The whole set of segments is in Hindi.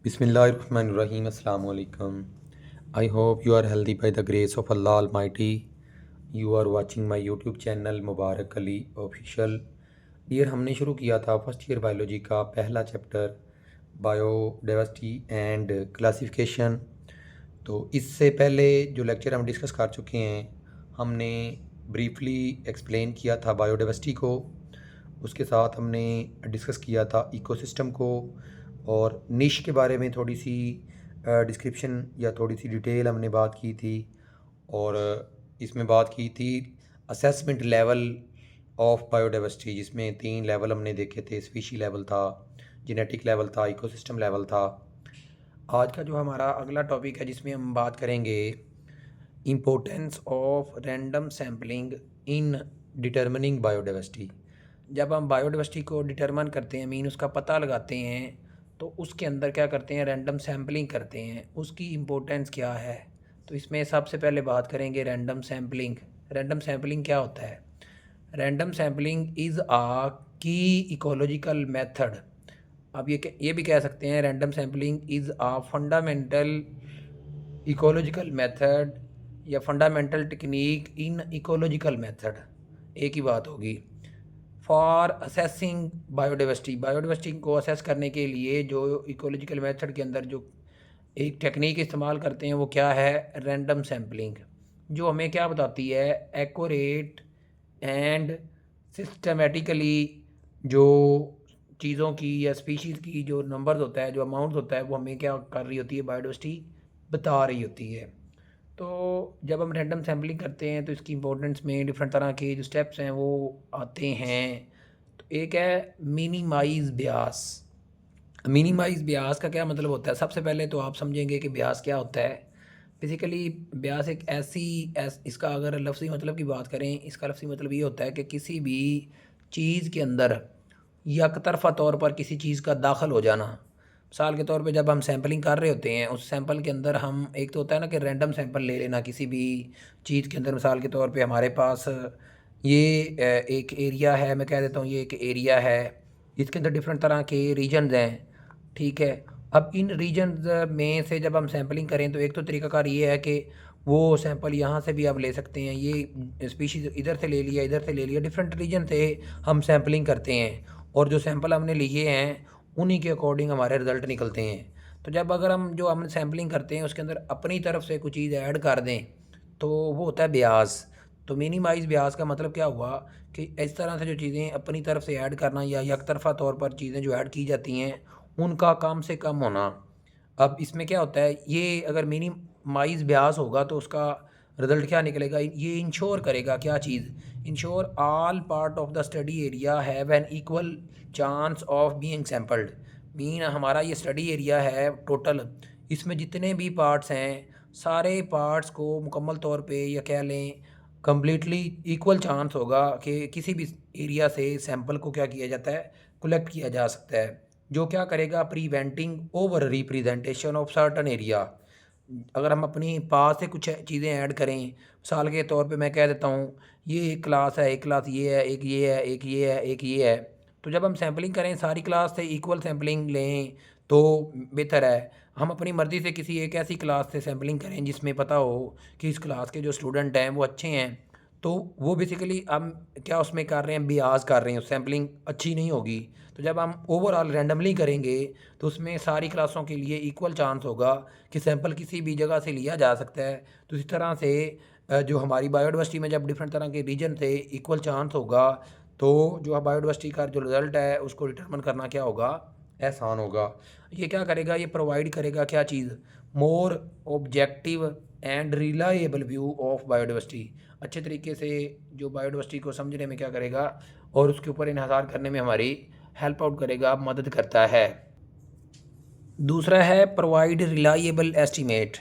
Bismillahirrahmanirrahim. Assalamu alaikum. I hope you are healthy by the grace of Allah Almighty. You are watching my YouTube channel Mubarak Ali official. Dear, हमने शुरू किया था फर्स्ट ईयर बायोलॉजी का पहला चैप्टर बायोडाइवर्सिटी एंड क्लासिफिकेशन। तो इससे पहले जो लेक्चर हम डिस्कस कर चुके हैं, हमने ब्रीफली एक्सप्लेन किया था बायोडाइवर्सिटी को। उसके साथ हमने डिस्कस किया था इकोसिस्टम को और निश के बारे में थोड़ी सी डिस्क्रिप्शन या थोड़ी सी डिटेल हमने बात की थी। और इसमें बात की थी असेसमेंट लेवल ऑफ बायोडाइवर्सिटी, जिसमें 3 लेवल हमने देखे थे। स्पीशी लेवल था, जेनेटिक लेवल था, इकोसिस्टम लेवल था। आज का जो हमारा अगला टॉपिक है, जिसमें हम बात करेंगे importance of random sampling in determining biodiversity. जब हम बायोडाइवर्सिटी को डिटरमिन करते हैं, मीन उसका पता लगाते हैं, तो उसके अंदर क्या करते हैं, रैंडम सैम्पलिंग करते हैं। उसकी इम्पोर्टेंस क्या है, तो इसमें सबसे पहले बात करेंगे रैंडम सैम्पलिंग। रैंडम सैम्पलिंग क्या होता है? रैंडम सैम्पलिंग इज़ आ की इकोलॉजिकल मेथड। अब ये भी कह सकते हैं random sampling is a fundamental ecological method या fundamental technique in ecological method, एक ही बात होगी। फॉर असेसिंग बायोडाइवर्सिटी, बायोडाइवर्सिटी को असेस करने के लिए जो इकोलॉजिकल मेथड के अंदर जो एक टेक्निक इस्तेमाल करते हैं वो क्या है? Random sampling. जो हमें क्या बताती है? एक्यूरेट एंड सिस्टमेटिकली जो चीज़ों की या स्पीशीज़ की जो नंबर्स होता है, जो अमाउंट होता है, वो हमें क्या कर रही होती है? बायोडाइवर्सिटी बता रही होती है। तो जब हम रैंडम सैम्पलिंग करते हैं तो इसकी इम्पोर्टेंस में डिफरेंट तरह के जो स्टेप्स हैं वो आते हैं। तो एक है मिनिमाइज ब्यास। मिनिमाइज ब्यास का क्या मतलब होता है? सबसे पहले तो आप समझेंगे कि ब्यास क्या होता है। बेसिकली ब्यास एक इसका अगर लफ्ज़ी मतलब की बात करें, इसका लफ्ज़ी मतलब ये होता है कि किसी भी चीज़ के अंदर यकतरफ़ा तौर पर किसी चीज़ का दाखिल हो जाना। मिसाल के तौर पे जब हम सैंपलिंग कर रहे होते हैं, उस सैंपल के अंदर हम, एक तो होता है ना कि रैंडम सैंपल ले लेना किसी भी चीज़ के अंदर। मिसाल के तौर पे हमारे पास ये एक एरिया है, मैं कह देता हूँ ये एक एरिया है, इसके अंदर डिफरेंट तरह के रीजन्स हैं, ठीक है। अब इन रीजन्स में से जब हम सैंपलिंग करें तो एक तो तरीकाकार ये है कि वो सैंपल यहाँ से भी आप ले सकते हैं, ये स्पीशीज़ इधर से ले लिया, इधर से ले लिया, डिफरेंट रीजन से हम सैंपलिंग करते हैं और जो सैंपल हमने लिए हैं उन्हीं के अकॉर्डिंग हमारे रिज़ल्ट निकलते हैं। तो जब अगर हम सैंपलिंग करते हैं उसके अंदर अपनी तरफ से कुछ चीज़ ऐड कर दें तो वो होता है ब्यास। तो मिनिमाइज़ ब्यास का मतलब क्या हुआ कि इस तरह से जो चीज़ें अपनी तरफ से ऐड करना या यकतरफ़ा तौर पर चीज़ें जो ऐड की जाती हैं उनका कम से कम होना। अब इसमें क्या होता है, ये अगर मिनिमाइज़ ब्यास होगा तो उसका रिज़ल्ट क्या निकलेगा? ये इंश्योर करेगा क्या चीज़? Ensure all part of the study area have an equal chance of being sampled. Mean हमारा ये स्टडी एरिया है टोटल, इसमें जितने भी पार्ट्स हैं सारे पार्ट्स को मुकम्मल तौर पे या कह लें कम्प्लीटली इक्वल चांस होगा कि किसी भी एरिया से सैंपल को क्या किया जाता है? कलेक्ट किया जा सकता है। जो क्या करेगा? Preventing over representation of certain area. अगर हम अपनी पास से कुछ चीज़ें ऐड करें, मिसाल के तौर पे मैं कह देता हूँ ये एक क्लास है, एक क्लास ये है, एक ये है, एक ये है, एक ये है, तो जब हम सैम्पलिंग करें सारी क्लास से इक्वल सैम्पलिंग लें तो बेहतर है। हम अपनी मर्ज़ी से किसी एक ऐसी क्लास से सैम्पलिंग करें जिसमें पता हो कि इस क्लास के जो स्टूडेंट हैं वो अच्छे हैं, तो वो बेसिकली हम क्या उसमें कर रहे हैं? बियाज कर रहे हैं, सैम्पलिंग अच्छी नहीं होगी। तो जब हम ओवरऑल रैंडमली करेंगे तो उसमें सारी क्लासों के लिए इक्वल चांस होगा कि सैंपल किसी भी जगह से लिया जा सकता है। तो इस तरह से जो हमारी बायोडाइवर्सिटी में जब डिफरेंट तरह के रीजन से इक्वल चांस होगा तो जो बायोडाइवर्सिटी का जो रिज़ल्ट है उसको डिटरमिन करना क्या होगा? आसान होगा। ये क्या करेगा? ये प्रोवाइड करेगा क्या चीज़? More objective and reliable view of biodiversity. अच्छे तरीके से जो बायोडाइवर्सिटी को समझने में क्या करेगा और उसके ऊपर इन्हिसार करने में हमारी हेल्प आउट करेगा, मदद करता है। दूसरा है प्रोवाइड रिलायबल एस्टीमेट।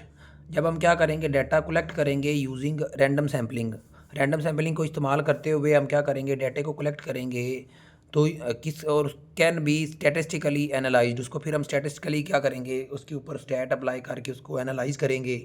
जब हम क्या करेंगे? डाटा कलेक्ट करेंगे using random sampling. Random sampling को इस्तेमाल करते हुए हम क्या करेंगे? डाटे को कलेक्ट करेंगे तो किस और कैन बी स्टैटिस्टिकली एनालाइज्ड। उसको फिर हम स्टैटिस्टिकली क्या करेंगे? उसके ऊपर स्टैट अप्लाई करके उसको एनालाइज करेंगे।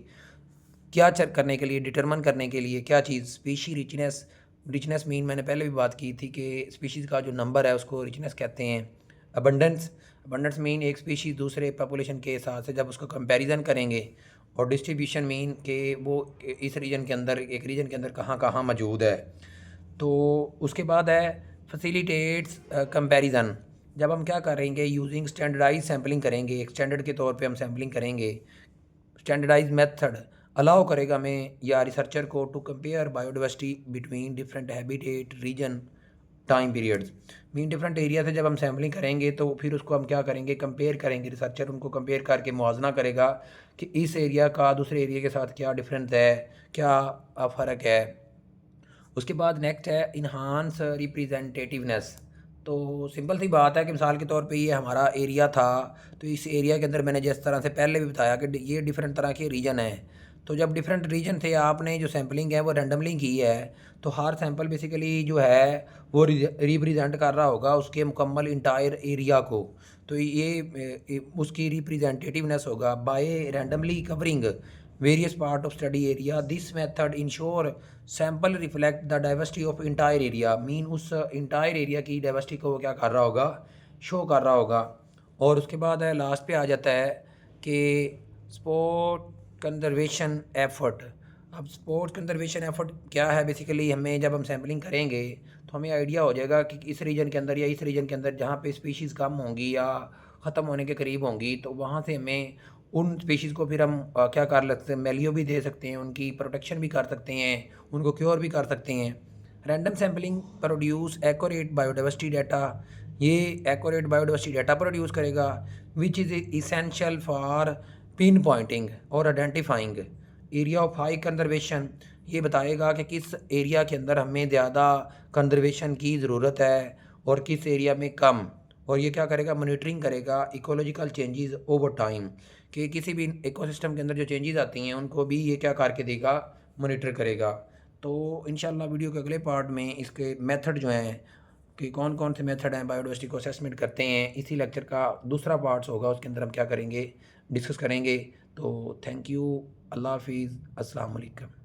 क्या चेक करने के लिए? डिटरमिन करने के लिए क्या चीज़? Species richness. रिचनेस मीन मैंने पहले भी बात की थी कि स्पीशीज़ का जो नंबर है उसको रिचनेस कहते हैं। अबंडेंस, अबंडेंस मीन एक स्पीशीज़ दूसरे पॉपुलेशन के साथ से जब उसका कंपैरिजन करेंगे, और डिस्ट्रीब्यूशन मीन कि वो इस रीजन के अंदर, एक रीजन के अंदर कहाँ कहाँ मौजूद है। तो उसके बाद है फैसिलिटेट्स कंपैरिजन। जब हम क्या करेंगे, यूजिंग स्टैंडर्डाइज सैम्पलिंग करेंगे, एक स्टैंडर्ड के तौर पे हम सैम्पलिंग करेंगे। स्टैंडर्डाइज मेथड अलाउ करेगा हमें या रिसर्चर को to compare biodiversity between different habitat region time periods. Mean different area से जब हम सैम्पलिंग करेंगे तो फिर उसको हम क्या करेंगे, कंपेयर करेंगे। रिसर्चर उनको कंपेयर करके मुआवजना करेगा कि इस एरिया का दूसरे एरिया के साथ क्या डिफरेंस है, क्या फ़र्क है। उसके बाद नेक्स्ट है इन्हांस रिप्रेजेंटेटिवनेस। तो सिंपल सी बात है कि मिसाल के तौर पे ये हमारा एरिया था, तो इस एरिया के अंदर मैंने जिस तरह से पहले भी बताया कि ये डिफरेंट तरह के रीजन हैं। तो जब डिफरेंट रीजन थे, आपने जो सैम्पलिंग है वो रैंडमली की है, तो हर सैंपल बेसिकली जो है वो रिप्रेजेंट कर रहा होगा उसके मुकम्मल इंटायर एरिया को। तो ये उसकी रिप्रेजेंटेटिवनेस होगा by randomly covering various part of study area. This method insure sample reflect the diversity of entire area. Mean उस इंटायर एरिया की डाइवर्सिटी को वो क्या कर रहा होगा, शो कर रहा होगा। और उसके बाद है लास्ट पे आ जाता है कि स्पोर्ट कंजर्वेशन एफर्ट। अब स्पोर्ट कंजर्वेशन एफर्ट क्या है, बेसिकली हमें जब हम सैम्पलिंग करेंगे तो हमें आइडिया हो जाएगा कि इस रीजन के अंदर या इस रीजन के अंदर जहाँ पे स्पीशीज़ कम होंगी या ख़त्म होने के करीब होंगी, तो वहाँ से हमें उन स्पीशीज़ को फिर हम क्या कर सकते हैं, वैल्यू भी दे सकते हैं, उनकी प्रोटेक्शन भी कर सकते हैं, उनको क्योर भी कर सकते हैं। Random sampling produce accurate biodiversity data. ये एक्यूरेट बायोडाइवर्सिटी डाटा प्रोड्यूस करेगा which is essential for pin pointing और identifying area of high conservation. ये बताएगा कि किस एरिया के अंदर हमें ज़्यादा कंजर्वेशन की ज़रूरत है और किस एरिया में कम। और ये क्या करेगा, मॉनिटरिंग करेगा इकोलॉजिकल चेंजेस ओवर टाइम, कि किसी भी इकोसिस्टम के अंदर जो चेंजेस आती हैं उनको भी ये क्या करके देगा, मॉनिटर करेगा। तो इंशाल्लाह वीडियो के अगले पार्ट में इसके मेथड जो हैं कि कौन कौन से मेथड हैं बायोडाइवर्सिटी को असेसमेंट करते हैं, इसी लेक्चर का दूसरा पार्ट्स होगा, उसके अंदर हम क्या करेंगे, डिस्कस करेंगे। तो थैंक यू, अल्लाह हाफिज़, अस्सलाम वालेकुम।